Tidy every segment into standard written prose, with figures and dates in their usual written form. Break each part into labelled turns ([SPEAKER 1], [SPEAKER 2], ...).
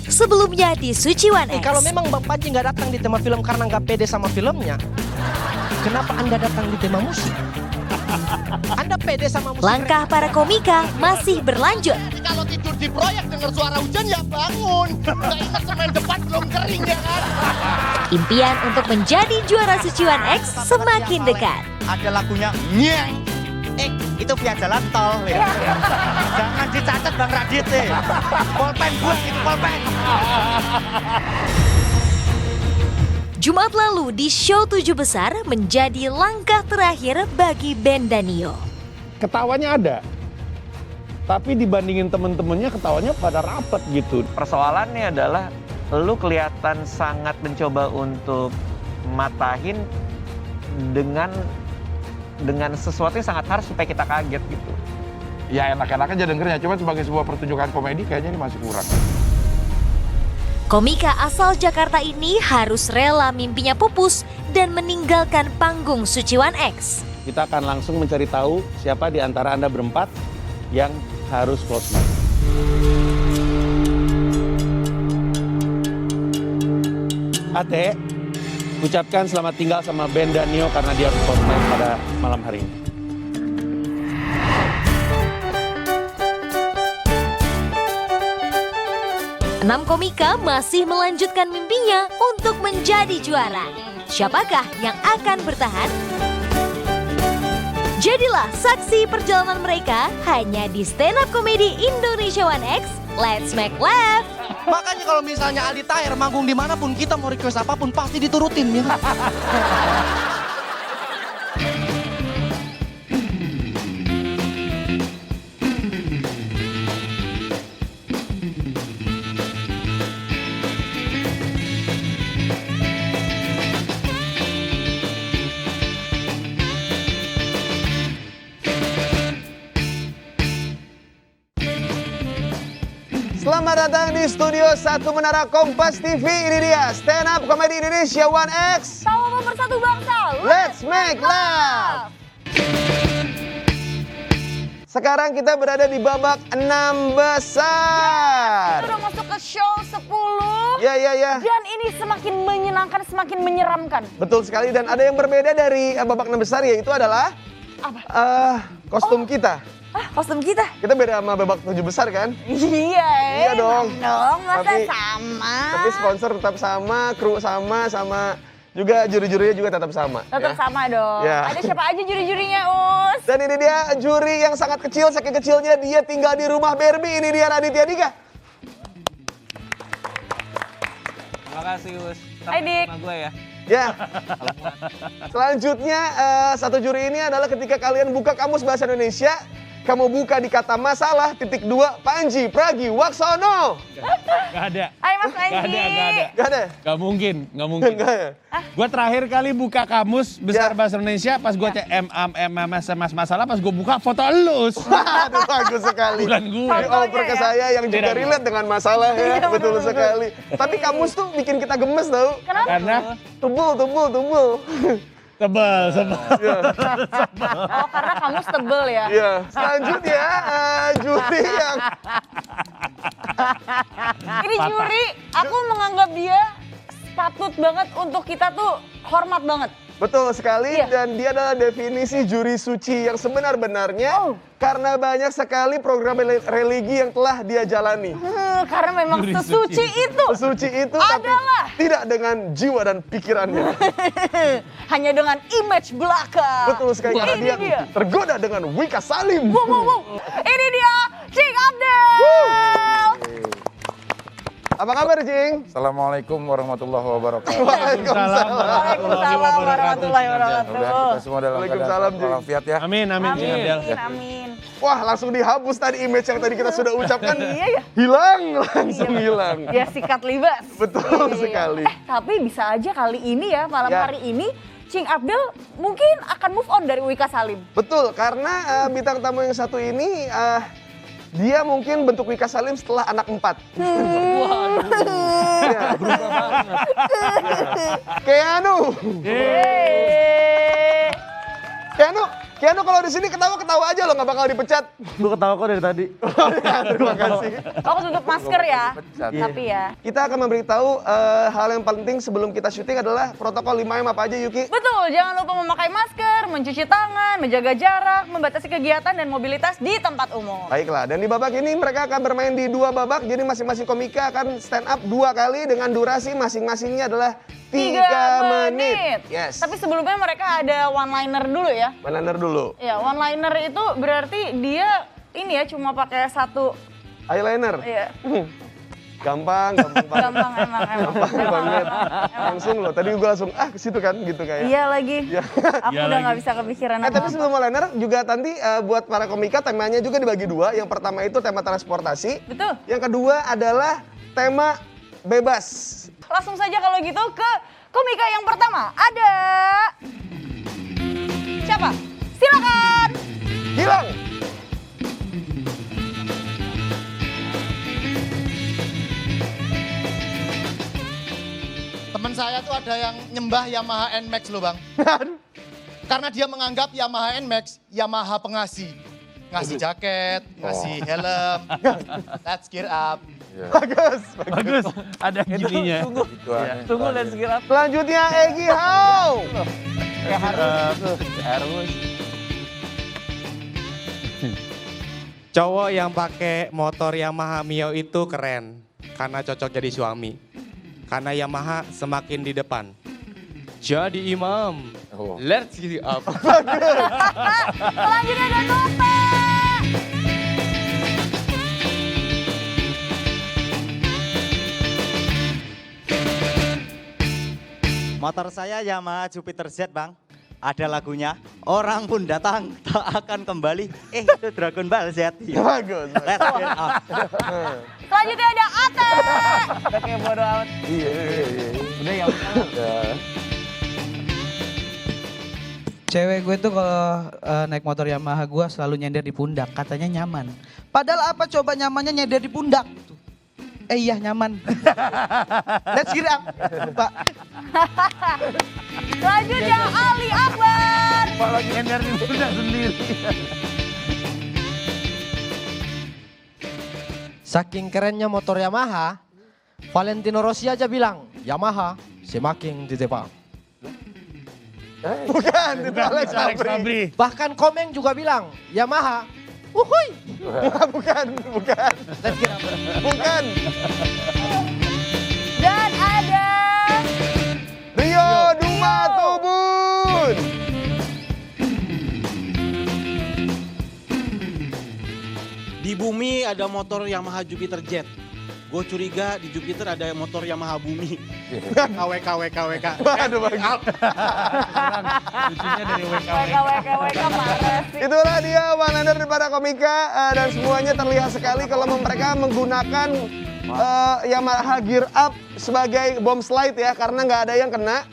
[SPEAKER 1] Sebelumnya di Suciwan X.
[SPEAKER 2] Kalau memang Bang Panji nggak datang di tema film karena nggak pede sama filmnya, kenapa Anda datang di tema musik? Anda pede sama musik.
[SPEAKER 1] Langkah para komika masih berlanjut.
[SPEAKER 3] Kalau tidur di proyek dengar suara hujan ya bangun. Nggak ingat semen depan belum kering ya kan.
[SPEAKER 1] Impian untuk menjadi juara Suciwan X semakin dekat.
[SPEAKER 3] Ada lagunya nyeng. Itu via jalan tol ya. Jangan dicatat Bang Radit deh. Polpen gue itu polpen.
[SPEAKER 1] Jumat lalu di show 7 besar menjadi langkah terakhir bagi band Danio.
[SPEAKER 4] Ketawanya ada, tapi dibandingin temen-temennya ketawanya pada rapet gitu.
[SPEAKER 5] Persoalannya adalah lu kelihatan sangat mencoba untuk matahin dengan sesuatu yang sangat harus supaya kita kaget gitu.
[SPEAKER 4] Ya enak-enak aja dengernya, cuma sebagai sebuah pertunjukan komedi kayaknya ini masih kurang.
[SPEAKER 1] Komika asal Jakarta ini harus rela mimpinya pupus dan meninggalkan panggung Suciwan X.
[SPEAKER 4] Kita akan langsung mencari tahu siapa di antara Anda berempat yang harus close mic. Ate, ucapkan selamat tinggal sama band Danio karena dia harus close mic pada malam hari ini.
[SPEAKER 1] Enam komika masih melanjutkan mimpinya untuk menjadi juara. Siapakah yang akan bertahan? Jadilah saksi perjalanan mereka hanya di Stand Up Comedy Indonesia One X. Let's make laugh!
[SPEAKER 2] Makanya kalau misalnya Aldi Taher manggung dimanapun, kita mau request apapun pasti diturutin ya.
[SPEAKER 6] Selamat datang di Studio 1 Menara Kompas TV. Ini dia Stand Up Comedy Indonesia One X.
[SPEAKER 7] Sama pemersatu bangsa.
[SPEAKER 6] Let's make love. Sekarang kita berada di babak 6 besar.
[SPEAKER 7] Udah masuk ke show 10.
[SPEAKER 6] Ya.
[SPEAKER 7] Dan ini semakin menyenangkan, semakin menyeramkan.
[SPEAKER 6] Betul sekali, dan ada yang berbeda dari babak 6 besar, yaitu adalah
[SPEAKER 7] Apa?
[SPEAKER 6] kostum kita.
[SPEAKER 7] Kostum kita?
[SPEAKER 6] Kita beda sama babak 7 besar kan?
[SPEAKER 7] Iya
[SPEAKER 6] dong.
[SPEAKER 7] Masa
[SPEAKER 6] Tapi-
[SPEAKER 7] sama.
[SPEAKER 6] Tapi sponsor tetap sama, kru sama juga juri-jurinya juga tetap sama.
[SPEAKER 7] Tetap
[SPEAKER 6] ya.
[SPEAKER 7] sama dong.
[SPEAKER 6] Ya.
[SPEAKER 7] Ada siapa aja juri-jurinya, Us?
[SPEAKER 6] Dan ini dia juri yang sangat kecil, saking kecilnya dia tinggal di rumah Barbie. Ini dia Raditya Dika.
[SPEAKER 5] Terima kasih Gus.
[SPEAKER 7] Hai, Dik.
[SPEAKER 5] Sama gue ya.
[SPEAKER 6] Ya. Selanjutnya satu juri ini adalah ketika kalian buka kamus bahasa Indonesia, kamu buka di kata masalah, _2, Panji Pragiwaksono.
[SPEAKER 4] Gak ada.
[SPEAKER 7] Hai, Mas Anji.
[SPEAKER 6] Gak ada?
[SPEAKER 4] Gak mungkin.
[SPEAKER 6] Enggak ya?
[SPEAKER 4] Gue terakhir kali buka kamus besar
[SPEAKER 6] Ya.
[SPEAKER 4] bahasa Indonesia pas gue cek masalah, pas gue buka foto elus.
[SPEAKER 6] Aduh, bagus sekali.
[SPEAKER 4] Bukan gue.
[SPEAKER 6] Ini oper ke saya yang juga
[SPEAKER 4] Tidak.
[SPEAKER 6] relate dengan masalah ya.
[SPEAKER 7] Iya,
[SPEAKER 6] Betul
[SPEAKER 7] betul.
[SPEAKER 6] sekali. Tapi kamus tuh bikin kita gemes tau.
[SPEAKER 7] Kenapa?
[SPEAKER 4] Karena
[SPEAKER 6] Tebul.
[SPEAKER 4] tebal.
[SPEAKER 7] Oh, karena kamu tebel ya?
[SPEAKER 6] Iya. Selanjutnya juri yang
[SPEAKER 7] Ini juri, aku menganggap dia patut banget untuk kita tuh hormat banget.
[SPEAKER 6] betul sekali,
[SPEAKER 7] Iya.
[SPEAKER 6] dan dia adalah definisi juri suci yang sebenar-benarnya
[SPEAKER 7] Oh.
[SPEAKER 6] karena banyak sekali program religi yang telah dia jalani.
[SPEAKER 7] Karena memang
[SPEAKER 4] Juri
[SPEAKER 7] sesuci
[SPEAKER 4] suci.
[SPEAKER 7] itu.
[SPEAKER 6] Suci itu tapi
[SPEAKER 7] Adalah.
[SPEAKER 6] tidak dengan jiwa dan pikirannya.
[SPEAKER 7] Hanya dengan image belaka.
[SPEAKER 6] Betul sekali, karena
[SPEAKER 7] Ini
[SPEAKER 6] dia
[SPEAKER 7] dia.
[SPEAKER 6] tergoda dengan Wika Salim.
[SPEAKER 7] Wow. Ini dia, Cing Abdel.
[SPEAKER 6] Apa kabar, Cing?
[SPEAKER 8] Assalamualaikum warahmatullahi wabarakatuh.
[SPEAKER 6] Waalaikumsalam.
[SPEAKER 7] Waalaikumsalam warahmatullahi wabarakatuh.
[SPEAKER 8] Mudah-mudahan kita semua dalam
[SPEAKER 6] Waalaikumsalam,
[SPEAKER 8] keadaan walafiat ya.
[SPEAKER 4] Amin. Cing Abdel.
[SPEAKER 7] Amin.
[SPEAKER 6] Wah, langsung dihapus tadi image yang tadi kita sudah ucapkan.
[SPEAKER 7] Iya ya.
[SPEAKER 6] Hilang, langsung hilang.
[SPEAKER 7] Ya sikat libas.
[SPEAKER 6] Betul
[SPEAKER 7] Iya.
[SPEAKER 6] sekali.
[SPEAKER 7] Tapi bisa aja kali ini ya, malam
[SPEAKER 6] Ya.
[SPEAKER 7] hari ini, Cing Abdel mungkin akan move on dari Wika Salim.
[SPEAKER 6] Betul, karena bintang tamu yang satu ini dia mungkin bentuk Wika Salim setelah anak 4. Ya. Keanu.
[SPEAKER 7] Yeay.
[SPEAKER 6] Keanu, Keanu kalau di sini ketawa-ketawa aja loh, nggak bakal dipecat.
[SPEAKER 4] Gue ketawa kok dari tadi.
[SPEAKER 6] Terima kasih.
[SPEAKER 7] Aku tutup masker ya. Tapi ya.
[SPEAKER 6] Kita akan memberitahu hal yang penting sebelum kita syuting adalah protokol 5M apa aja, Yuki?
[SPEAKER 7] Betul, jangan lupa memakai masker, mencuci tangan, menjaga jarak, membatasi kegiatan dan mobilitas di tempat umum.
[SPEAKER 6] Baiklah, dan di babak ini mereka akan bermain di 2 babak, jadi masing-masing komika akan stand up 2 kali dengan durasi masing-masingnya adalah 3 menit. Yes.
[SPEAKER 7] Tapi sebelumnya mereka ada one-liner dulu ya.
[SPEAKER 6] One-liner dulu.
[SPEAKER 7] Ya, one-liner itu berarti dia ini ya cuma pakai 1.
[SPEAKER 6] Eyeliner.
[SPEAKER 7] Iya.
[SPEAKER 6] Gampang banget.
[SPEAKER 7] Gampang emang.
[SPEAKER 6] Banget. Langsung loh, tadi gue langsung ke situ kan gitu kayak.
[SPEAKER 7] Iya lagi.
[SPEAKER 6] Iya.
[SPEAKER 7] Aku udah nggak bisa kepikiran
[SPEAKER 6] Tapi
[SPEAKER 7] apa-apa.
[SPEAKER 6] sebelum eyeliner juga nanti buat para komika temanya juga dibagi 2. Yang pertama itu tema transportasi.
[SPEAKER 7] Betul.
[SPEAKER 6] Yang kedua adalah tema bebas.
[SPEAKER 7] Langsung saja kalau gitu ke komika yang pertama. Ada siapa? Silakan.
[SPEAKER 6] Gilang.
[SPEAKER 9] Temen saya tuh ada yang nyembah Yamaha NMAX loh bang. Karena dia menganggap Yamaha NMAX Yamaha pengasih. Ngasih jaket, ngasih helm, let's gear up.
[SPEAKER 6] Bagus.
[SPEAKER 4] Ada gininya.
[SPEAKER 8] Tunggu
[SPEAKER 4] dan sekiranya.
[SPEAKER 6] Selanjutnya Egi Hao.
[SPEAKER 4] Harus.
[SPEAKER 2] Cowok yang pakai motor Yamaha Mio itu keren karena cocok jadi suami. Karena Yamaha semakin di depan. Jadi imam. Let's get it up.
[SPEAKER 7] Selanjutnya ada Nova.
[SPEAKER 3] Motor saya Yamaha Jupiter Z bang. Ada lagunya, orang pun datang tak akan kembali. Itu Dragon Ball Z.
[SPEAKER 6] Bagus.
[SPEAKER 3] Let's get up.
[SPEAKER 7] Selanjutnya ada Ate.
[SPEAKER 5] Udah kayak bodo amat.
[SPEAKER 6] Iya.
[SPEAKER 5] Udah ya.
[SPEAKER 10] Cewek gue tuh kalau naik motor Yamaha gue selalu nyender di pundak, katanya nyaman. Padahal apa coba nyamannya nyender di pundak? Iya nyaman. Let's get up. Lupa.
[SPEAKER 7] Selanjutnya Ali Akbar.
[SPEAKER 4] Malah nyender di pundak sendiri.
[SPEAKER 2] Saking kerennya motor Yamaha, Valentino Rossi aja bilang, Yamaha semakin di depan.
[SPEAKER 6] Bukan, itu Alex Fabri.
[SPEAKER 2] Bahkan Komeng juga bilang, Yamaha, uhuy.
[SPEAKER 6] Bukan.
[SPEAKER 2] Let's get up.
[SPEAKER 6] Bukan.
[SPEAKER 7] Dan ada
[SPEAKER 6] Rio Dumatubun.
[SPEAKER 11] Di bumi ada motor Yamaha Jupiter Jet. Gue curiga di Jupiter ada motor Yamaha Bumi. KWK.
[SPEAKER 6] Waduh bagus.
[SPEAKER 4] Lucunya dari WK.
[SPEAKER 7] WK marah sih.
[SPEAKER 6] Itulah dia one-liner dari para komika dan semuanya terlihat sekali kalau mereka menggunakan Yamaha Gear Up sebagai bom slide ya karena nggak ada yang kena.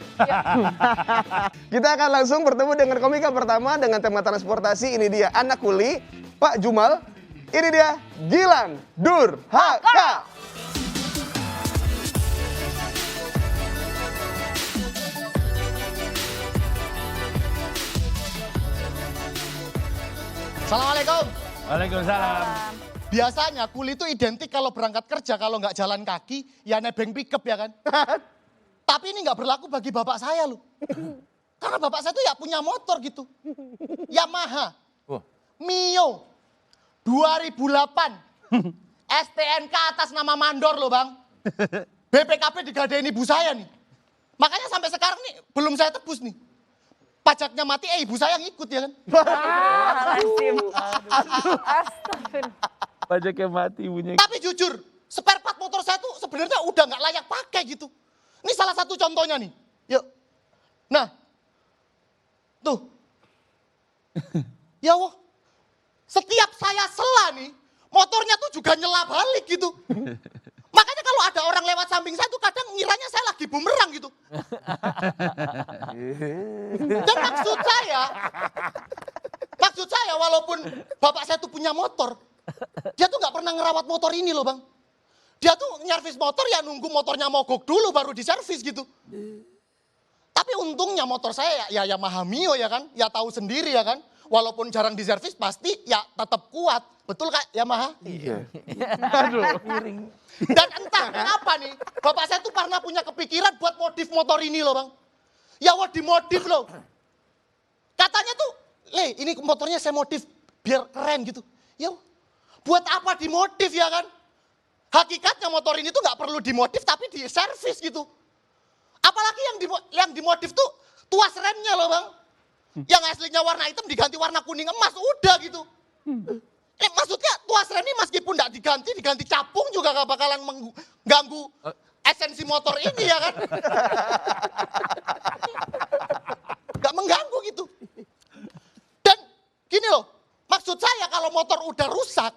[SPEAKER 6] Kita akan langsung bertemu dengan komika pertama dengan tema transportasi. Ini dia anak kuli Pak Jumal. Ini dia Gilang Durhaka.
[SPEAKER 9] Assalamualaikum.
[SPEAKER 4] Waalaikumsalam.
[SPEAKER 9] Biasanya kuli itu identik kalau berangkat kerja, kalau nggak jalan kaki, ya nebeng pickup ya kan. Tapi ini nggak berlaku bagi bapak saya loh. Karena bapak saya tuh ya punya motor gitu. Yamaha. Mio. 2008. STNK atas nama mandor loh bang. BPKB digadein ibu saya nih. Makanya sampai sekarang nih belum saya tebus nih. Pajaknya mati, ibu saya ngikut ya kan.
[SPEAKER 7] Astagfirullah.
[SPEAKER 4] Pajaknya mati ibunya.
[SPEAKER 9] Tapi jujur, spare part motor saya tuh sebenarnya udah nggak layak pakai gitu. Ini salah satu contohnya nih. Yuk. Nah. Tuh. Ya Allah. Setiap saya sela nih, motornya tuh juga nyela balik gitu. Makanya kalau ada orang lewat samping saya tuh kadang ngiranya saya lagi bumerang gitu. Dan maksud saya walaupun bapak saya tuh punya motor, dia tuh nggak pernah ngerawat motor ini loh bang. Dia tuh nyervis motor ya nunggu motornya mogok dulu baru diservis gitu. Tapi untungnya motor saya ya Yamaha Mio ya kan, ya tahu sendiri ya kan. Walaupun jarang diservis pasti ya tetap kuat. Betul Kak Yamaha?
[SPEAKER 8] Iya.
[SPEAKER 9] Aduh. Dan entah kenapa nih, bapak saya tuh pernah punya kepikiran buat modif motor ini loh bang. Ya wah dimodif loh. Katanya tuh, ini motornya saya modif biar keren gitu. Ya buat apa dimodif ya kan? Hakikatnya motor ini tuh nggak perlu dimodif tapi diservis gitu. Apalagi yang dimodif tuh tuas remnya loh bang. Yang aslinya warna hitam diganti warna kuning emas udah gitu. Maksudnya tuas rem ini meskipun nggak diganti capung juga gak bakalan mengganggu esensi motor ini ya kan. Gak mengganggu gitu. Dan gini loh, maksud saya kalau motor udah rusak,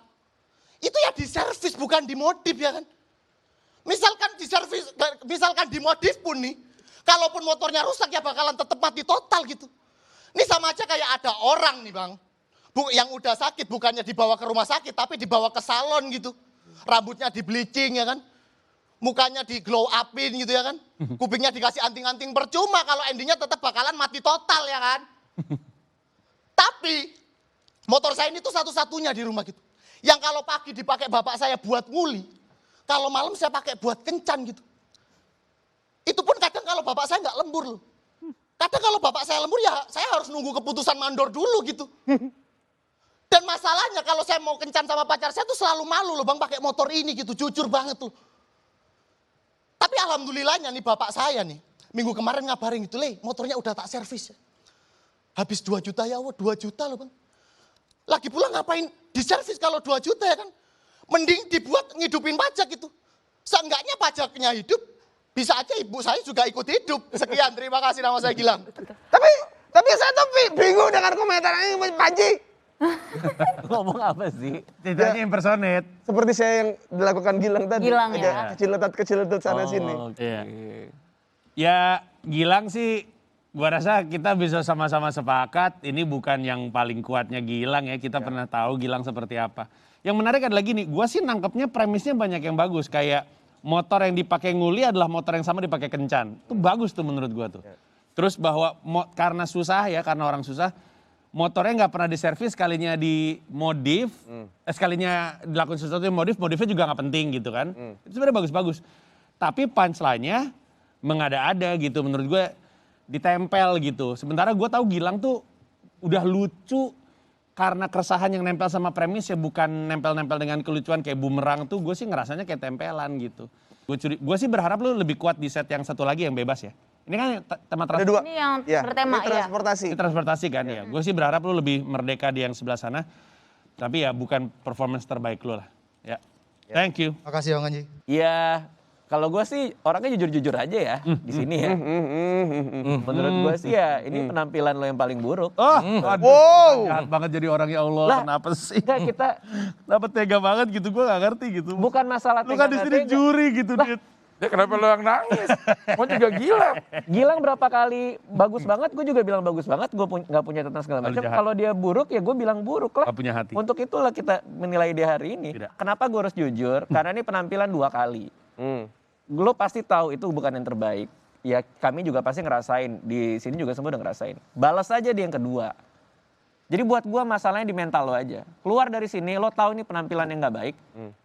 [SPEAKER 9] itu ya diservis bukan dimodif ya kan. Misalkan dimodif pun nih, kalaupun motornya rusak ya bakalan tetap mati total gitu. Ini sama aja kayak ada orang nih bang, yang udah sakit bukannya dibawa ke rumah sakit tapi dibawa ke salon gitu. Rambutnya di bleaching ya kan. Mukanya di glow upin gitu ya kan. Kupingnya dikasih anting-anting percuma kalau endingnya tetap bakalan mati total ya kan. Tapi motor saya ini tuh satu-satunya di rumah gitu. Yang kalau pagi dipakai bapak saya buat nguli, kalau malam saya pakai buat kencan gitu. Itu pun kadang kalau bapak saya nggak lembur loh. Kadang kalau bapak saya lembur ya saya harus nunggu keputusan mandor dulu gitu. Dan masalahnya kalau saya mau kencan sama pacar saya tuh selalu malu loh bang pakai motor ini gitu, jujur banget tuh. Tapi alhamdulillahnya nih bapak saya nih, minggu kemarin ngabarin gitu, motornya udah tak servis. Habis 2 juta ya, 2 juta loh bang. Lagi pula ngapain diservis kalau 2 juta ya kan. Mending dibuat ngidupin pajak gitu. Seenggaknya pajaknya hidup, bisa aja ibu saya juga ikut hidup. Sekian, terima kasih, nama saya Gilang.
[SPEAKER 6] Tapi saya tuh bingung dengan komentar ini Panji.
[SPEAKER 5] Ngomong apa sih?
[SPEAKER 4] Ceritanya impersonate.
[SPEAKER 6] Seperti saya yang dilakukan Gilang tadi.
[SPEAKER 7] Gilang
[SPEAKER 6] Ada
[SPEAKER 7] ya.
[SPEAKER 6] kecil-letot sana sini.
[SPEAKER 4] Iya. Ya Gilang sih gua rasa kita bisa sama-sama sepakat ini bukan yang paling kuatnya Gilang ya. Kita pernah tahu Gilang seperti apa. Yang menarik adalah gini, gua sih nangkepnya premisnya banyak yang bagus. Kayak motor yang dipakai nguli adalah motor yang sama dipakai kencan. Itu bagus tuh menurut gua tuh. Terus bahwa karena susah ya, karena orang susah, motornya nggak pernah diservis, sekalinya dimodif, sekalinya dilakukan sesuatu yang modifnya juga nggak penting gitu kan. Itu sebenarnya bagus-bagus. Tapi punchline-nya mengada-ada gitu menurut gue, ditempel gitu. Sementara gue tahu Gilang tuh udah lucu karena keresahan yang nempel sama premis ya, bukan nempel-nempel dengan kelucuan kayak bumerang tuh, gue sih ngerasanya kayak tempelan gitu. Gue sih berharap lu lebih kuat di set yang satu lagi yang bebas ya. Ini kan tema transportasi.
[SPEAKER 7] Ini yang bertema
[SPEAKER 6] ini transportasi.
[SPEAKER 4] Ini transportasi kan ya. Gue sih berharap lu lebih merdeka di yang sebelah sana. Tapi ya bukan performance terbaik lu lah. Ya. Thank you.
[SPEAKER 10] Makasih Bang Anji.
[SPEAKER 5] Ya kalau gue sih orangnya jujur-jujur aja ya di sini ya. Menurut gue sih ya ini penampilan lo yang paling buruk.
[SPEAKER 4] Wow. Jahat banget jadi orang ya Allah.
[SPEAKER 5] Lah,
[SPEAKER 4] kenapa sih?
[SPEAKER 5] Enggak, kita
[SPEAKER 4] dapat tega banget gitu, gue gak ngerti gitu.
[SPEAKER 5] bukan masalah
[SPEAKER 4] Lu kan di sini juri gitu, Dit.
[SPEAKER 8] Ya kenapa lo yang nangis? Mau juga gila.
[SPEAKER 5] Gilang berapa kali bagus banget, gue juga bilang bagus banget, gue nggak punya tentang segala macam. Kalau dia buruk ya gue bilang buruk lah.
[SPEAKER 4] Gak punya hati.
[SPEAKER 5] Untuk itulah kita menilai dia hari ini.
[SPEAKER 4] Tidak.
[SPEAKER 5] Kenapa gue harus jujur? Karena ini penampilan 2 kali. Lo pasti tahu itu bukan yang terbaik. Ya kami juga pasti ngerasain, di sini juga semua udah ngerasain. Balas aja di yang kedua. Jadi buat gue masalahnya di mental lo aja. Keluar dari sini lo tahu ini penampilan yang nggak baik.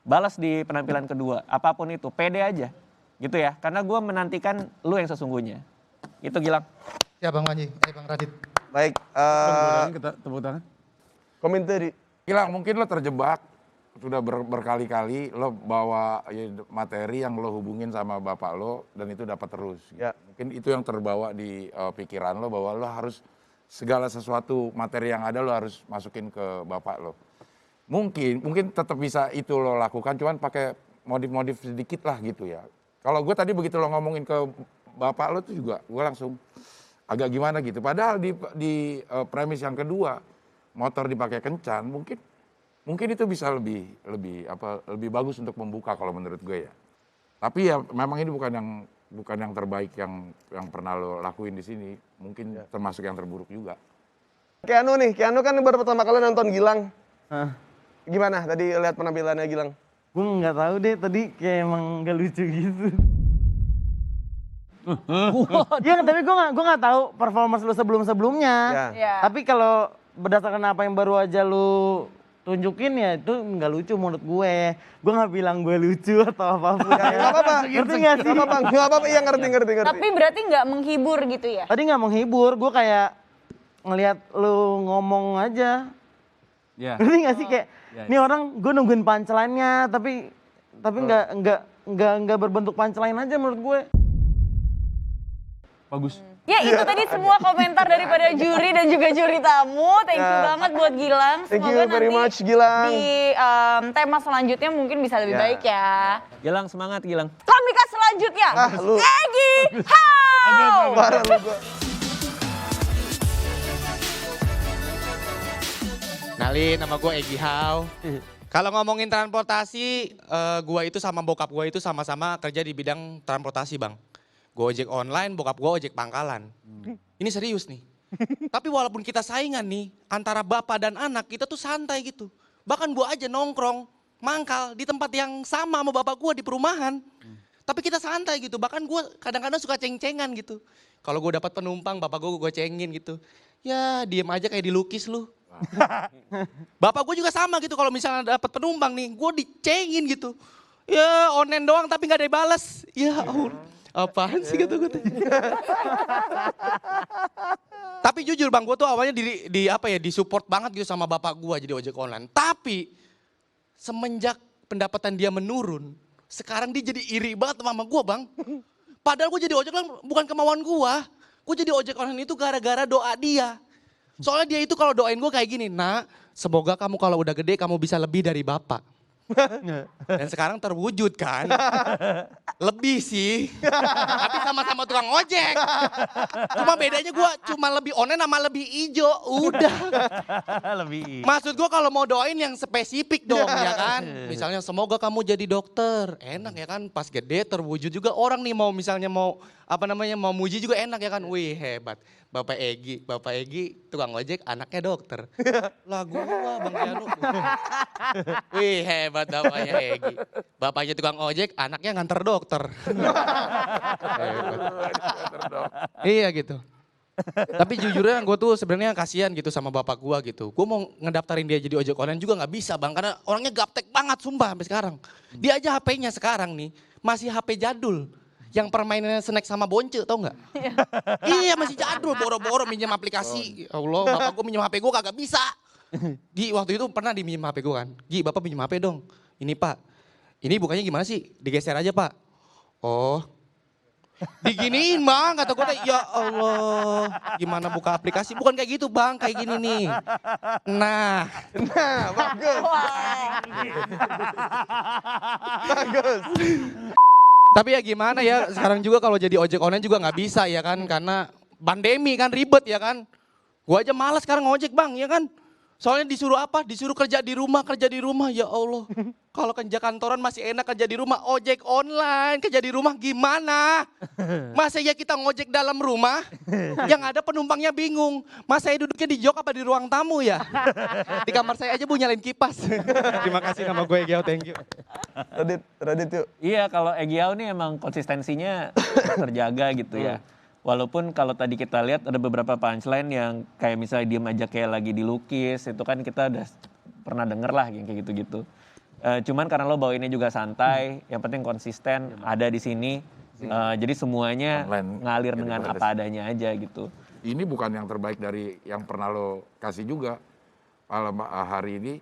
[SPEAKER 5] Balas di penampilan kedua. Apapun itu, pede aja. Gitu ya, karena gue menantikan lu yang sesungguhnya. Itu Gilang.
[SPEAKER 10] Ya Bang Anji, Bang Radit.
[SPEAKER 6] Baik,
[SPEAKER 4] Tepuk tangan.
[SPEAKER 6] komentar.
[SPEAKER 8] Gilang, mungkin lo terjebak. Sudah berkali-kali lo bawa materi yang lo hubungin sama bapak lo dan itu dapat terus.
[SPEAKER 6] Ya.
[SPEAKER 8] Mungkin itu yang terbawa di pikiran lo bahwa lo harus segala sesuatu materi yang ada lo harus masukin ke bapak lo. Mungkin tetap bisa itu lo lakukan, cuman pakai modif-modif sedikit lah gitu ya. Kalau gue tadi begitu lo ngomongin ke bapak lo tuh juga gue langsung agak gimana gitu. Padahal di premis yang kedua motor dipakai kencan mungkin itu bisa lebih bagus untuk membuka kalau menurut gue ya. Tapi ya memang ini bukan yang terbaik yang pernah lo lakuin di sini. Mungkin termasuk yang terburuk juga.
[SPEAKER 6] Keanu kan baru pertama kali nonton Gilang. Gimana tadi lihat penampilannya Gilang?
[SPEAKER 12] Gue nggak tahu deh, tadi kayak emang nggak lucu gitu. Iya, tapi gue nggak tahu performance lu sebelumnya.
[SPEAKER 7] Ya.
[SPEAKER 12] Tapi kalau berdasarkan apa yang baru aja lu tunjukin ya itu nggak lucu menurut gue. Gue nggak bilang gue lucu atau apapun.
[SPEAKER 6] Nggak apa-apa.
[SPEAKER 12] Ngerti nggak sih?
[SPEAKER 6] Nggak apa-apa, iya ngerti.
[SPEAKER 7] Tapi berarti nggak menghibur gitu ya?
[SPEAKER 12] Tadi nggak menghibur, gue kayak ngelihat lu ngomong aja.
[SPEAKER 4] Ya.
[SPEAKER 12] Ngerti nggak sih kayak
[SPEAKER 4] Ya,
[SPEAKER 12] ini orang gue nungguin punchline-nya tapi nggak berbentuk punchline aja menurut gue.
[SPEAKER 4] Bagus.
[SPEAKER 7] Ya itu tadi semua komentar daripada juri dan juga juri tamu. Thank you banget buat Gilang.
[SPEAKER 6] Thank you
[SPEAKER 7] Semoga
[SPEAKER 6] very
[SPEAKER 7] nanti
[SPEAKER 6] much, Gilang.
[SPEAKER 7] di tema selanjutnya mungkin bisa lebih baik ya.
[SPEAKER 5] Gilang semangat Gilang.
[SPEAKER 7] Komika selanjutnya,
[SPEAKER 6] lu.
[SPEAKER 7] Egi How.
[SPEAKER 6] Parah lu gua.
[SPEAKER 2] Kenalin, nama gue Egi How. Kalau ngomongin transportasi, gue itu sama bokap gue itu sama-sama kerja di bidang transportasi, Bang. Gue ojek online, bokap gue ojek pangkalan. Ini serius nih. Tapi walaupun kita saingan nih, antara bapak dan anak, kita tuh santai gitu. Bahkan gue aja nongkrong, mangkal di tempat yang sama bapak gue di perumahan. Tapi kita santai gitu, bahkan gue kadang-kadang suka ceng-cengan gitu. Kalau gue dapat penumpang, bapak gue cengin gitu. Ya diem aja kayak dilukis lu. Bapak gue juga sama gitu, kalau misalnya dapat penumpang nih, gue dicengin gitu. Ya online doang tapi gak ada yang bales. Ya Allah. Apaan sih kata gue. Tapi jujur Bang, gue tuh awalnya disupport banget gitu sama bapak gue jadi ojek online. Tapi semenjak pendapatan dia menurun, sekarang dia jadi iri banget sama gue Bang. Padahal gue jadi ojek online bukan kemauan gue. Gue jadi ojek online itu gara-gara doa dia. Soalnya dia itu kalau doain gue kayak gini, nak semoga kamu kalau udah gede kamu bisa lebih dari bapak. Dan sekarang terwujud kan. Lebih sih. Tapi sama-sama tukang ojek. Cuma bedanya gue cuma lebih online sama lebih ijo. Udah.
[SPEAKER 4] Lebih.
[SPEAKER 2] Maksud gue kalau mau doain yang spesifik dong ya kan. Misalnya semoga kamu jadi dokter. Enak ya kan, pas gede terwujud juga. Orang nih mau misalnya mau muji juga enak ya kan. Wih hebat. Bapak Egi tukang ojek anaknya dokter. Lah gua Bang Tianu. Wih hebat bapaknya Egi. Bapaknya tukang ojek anaknya nganter dokter. Iya gitu. Tapi jujurnya gue tuh sebenarnya kasihan gitu sama bapak gue gitu. Gue mau ngedaftarin dia jadi ojek online juga gak bisa Bang. Karena orangnya gaptek banget sumpah sampai sekarang. Dia aja HP-nya sekarang nih masih HP jadul. Yang permainannya snack sama bonce tau gak? Iya masih jadul, boro-boro minjem aplikasi. Ya Allah, bapak gue minjem HP gue kagak bisa. Gi waktu itu pernah diminjem HP gue kan. Gi bapak minjem HP dong. Ini Pak, ini bukanya gimana sih? Digeser aja Pak. Oh, diginiin Bang, kata gue ya Allah. Gimana buka aplikasi? Bukan kayak gitu Bang, kayak gini nih. Nah bagus. Bagus. Tapi ya gimana ya, sekarang juga kalau jadi ojek online juga nggak bisa ya kan, karena pandemi kan ribet ya kan. Gua aja malas sekarang ngojek Bang ya kan. Soalnya disuruh apa? Disuruh kerja di rumah ya Allah. Kalau kerja kantoran masih enak, kerja di rumah, ojek online, kerja di rumah gimana? Masa ya kita ngojek dalam rumah, yang ada penumpangnya bingung. Masa saya duduknya di jok apa di ruang tamu ya? Di kamar saya aja Bu nyalain kipas. Terima kasih nama gue Egi How, thank you.
[SPEAKER 6] Radit yuk.
[SPEAKER 5] Iya kalau Egi How nih emang konsistensinya terjaga gitu ya. Walaupun kalau tadi kita lihat ada beberapa punchline yang kayak misalnya diem aja kayak lagi dilukis, itu kan kita udah pernah denger lah yang kayak gitu-gitu. Cuman karena lo bawainnya juga santai, yang penting konsisten, ada di sini. Jadi semuanya ngalir dengan apa adanya aja gitu.
[SPEAKER 8] Ini bukan yang terbaik dari yang pernah lo kasih juga. Hari ini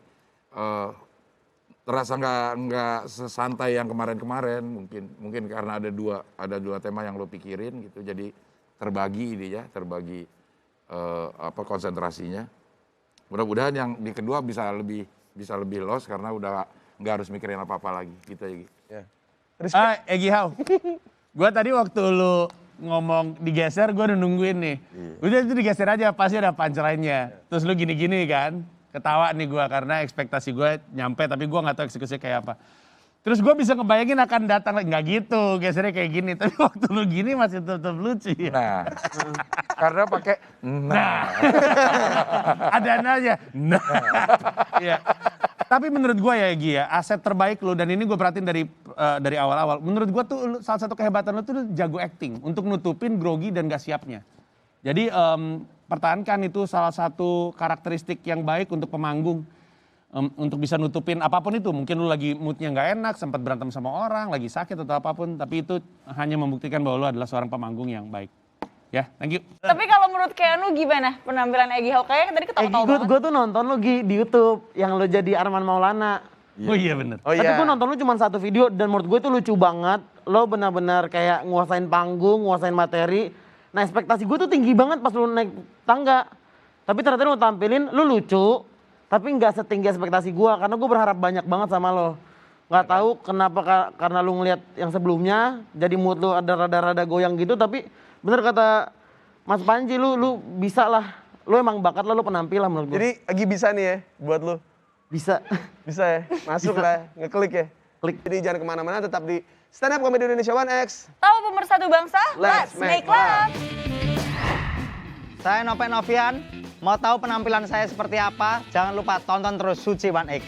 [SPEAKER 8] terasa nggak sesantai yang kemarin-kemarin, mungkin karena ada dua tema yang lo pikirin gitu, jadi terbagi konsentrasinya. Mudah-mudahan yang di kedua bisa lebih los karena udah nggak harus mikirin apa-apa lagi gitu ya.
[SPEAKER 4] Egi How, gue tadi waktu lu ngomong digeser, gue udah nungguin nih. Udah itu digeser aja, pasti ada punchline-nya. Terus lu gini-gini kan, ketawa nih gue karena ekspektasi gue nyampe, tapi gue nggak tahu eksekusinya kayak apa. Terus gue bisa ngebayangin akan datang, nggak gitu, gesernya kayak gini. Tapi waktu lu gini masih tetap lucu ya.
[SPEAKER 8] Nah, karena pakai
[SPEAKER 4] ada aja. Nah. Iya. Tapi menurut gue ya Egi ya, aset terbaik lu, dan ini gue perhatiin dari awal-awal. Menurut gue tuh salah satu kehebatan lu tuh jago acting untuk nutupin grogi dan gak siapnya. Jadi pertahankan, itu salah satu karakteristik yang baik untuk pemanggung. Untuk bisa nutupin apapun itu. Mungkin lu lagi moodnya nggak enak, sempat berantem sama orang, lagi sakit atau apapun. Tapi itu hanya membuktikan bahwa lu adalah seorang pemanggung yang baik. Ya, thank you.
[SPEAKER 7] Tapi kalau menurut Keanu gimana penampilan Egy Hawk? Kayaknya tadi ketawa-tawa banget.
[SPEAKER 12] Gue tuh nonton lu Gi di YouTube yang lu jadi Arman Maulana.
[SPEAKER 4] Oh iya bener.
[SPEAKER 6] Oh
[SPEAKER 12] Tapi
[SPEAKER 6] iya.
[SPEAKER 12] gue nonton lu cuma satu video dan menurut gue itu lucu banget. Lo benar-benar kayak nguasain panggung, nguasain materi. Nah ekspektasi gue tuh tinggi banget pas lu naik tangga. Tapi ternyata lu tampilin, lu lucu. Tapi nggak setinggi ekspektasi gue karena gue berharap banyak banget sama lo. Nggak tahu kenapa karena lu ngeliat yang sebelumnya jadi mood lu ada rada-rada goyang gitu. Tapi bener kata Mas Panji, lu bisa lah. Lu emang bakat lo penampilan menurut gue.
[SPEAKER 6] Jadi Agi bisa nih ya buat lu.
[SPEAKER 12] Bisa.
[SPEAKER 6] Bisa ya, masuk lah, ngeklik ya.
[SPEAKER 12] Klik.
[SPEAKER 6] Jadi jangan kemana-mana, tetap di Stand Up Comedy Indonesia 1X.
[SPEAKER 7] Tahu pemersatu bangsa?
[SPEAKER 6] Let's make love.
[SPEAKER 3] Saya Noven Novian. Mau tahu penampilan saya seperti apa? Jangan lupa tonton terus Suci 1X.